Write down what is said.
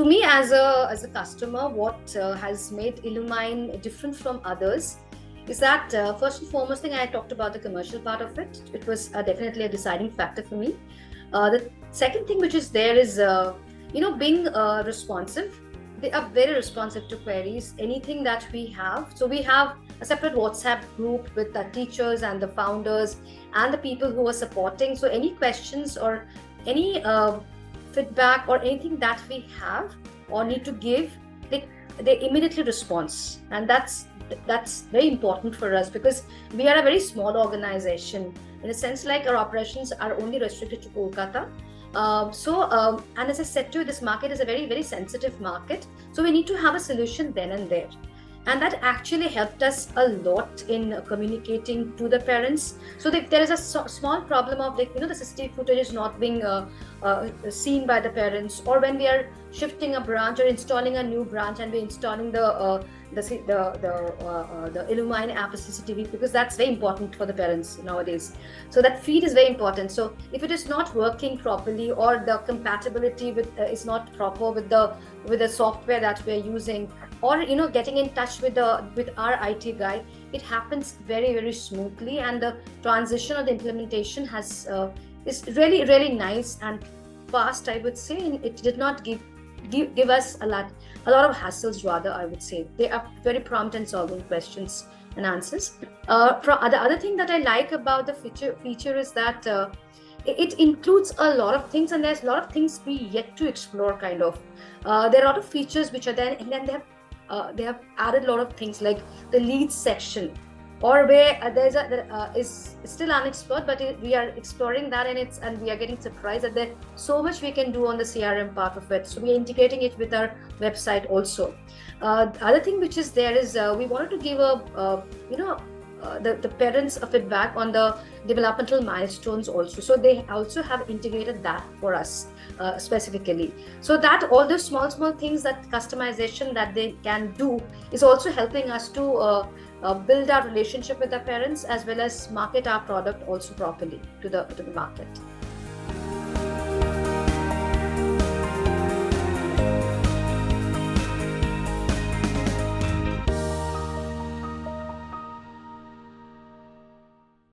me as a customer, what has made Illumine different from others is that first and foremost thing, I talked about the commercial part of it. It was definitely a deciding factor for me. The second thing which is there is being responsive. They are very responsive to queries, anything that we have. So we have a separate WhatsApp group with the teachers and the founders and the people who are supporting. So any questions or any feedback or anything that we have or need to give, they immediately respond. And that's very important for us, because we are a very small organization, in a sense, like our operations are only restricted to Kolkata. And as I said to you, this market is a very, very sensitive market. So we need to have a solution then and there. And that actually helped us a lot in communicating to the parents. So if there is a small problem of, like, the CCTV footage is not being seen by the parents, or when we are shifting a branch or installing a new branch and we're installing the Illumine app as CCTV, because that's very important for the parents nowadays. So that feed is very important. So if it is not working properly, or the compatibility with is not proper with the software that we're using, or getting in touch with our IT guy, it happens very, very smoothly, and the transition or the implementation is really, really nice and fast, I would say. And it did not give us a lot of hassles. Rather, I would say they are very prompt in solving questions and answers. The other thing that I like about the feature is that it includes a lot of things, and there's a lot of things we yet to explore. Kind of, there are a lot of features which are there, and then they have added a lot of things like the leads section, or where is still unexplored, but we are exploring that, and we are getting surprised that there's so much we can do on the CRM part of it. So we are integrating it with our website also. The other thing which is there is we wanted to give the parents a feedback on the developmental milestones also. So they also have integrated that for us specifically. So that all those small things, that customization that they can do, is also helping us to build our relationship with the parents, as well as market our product also properly to the market.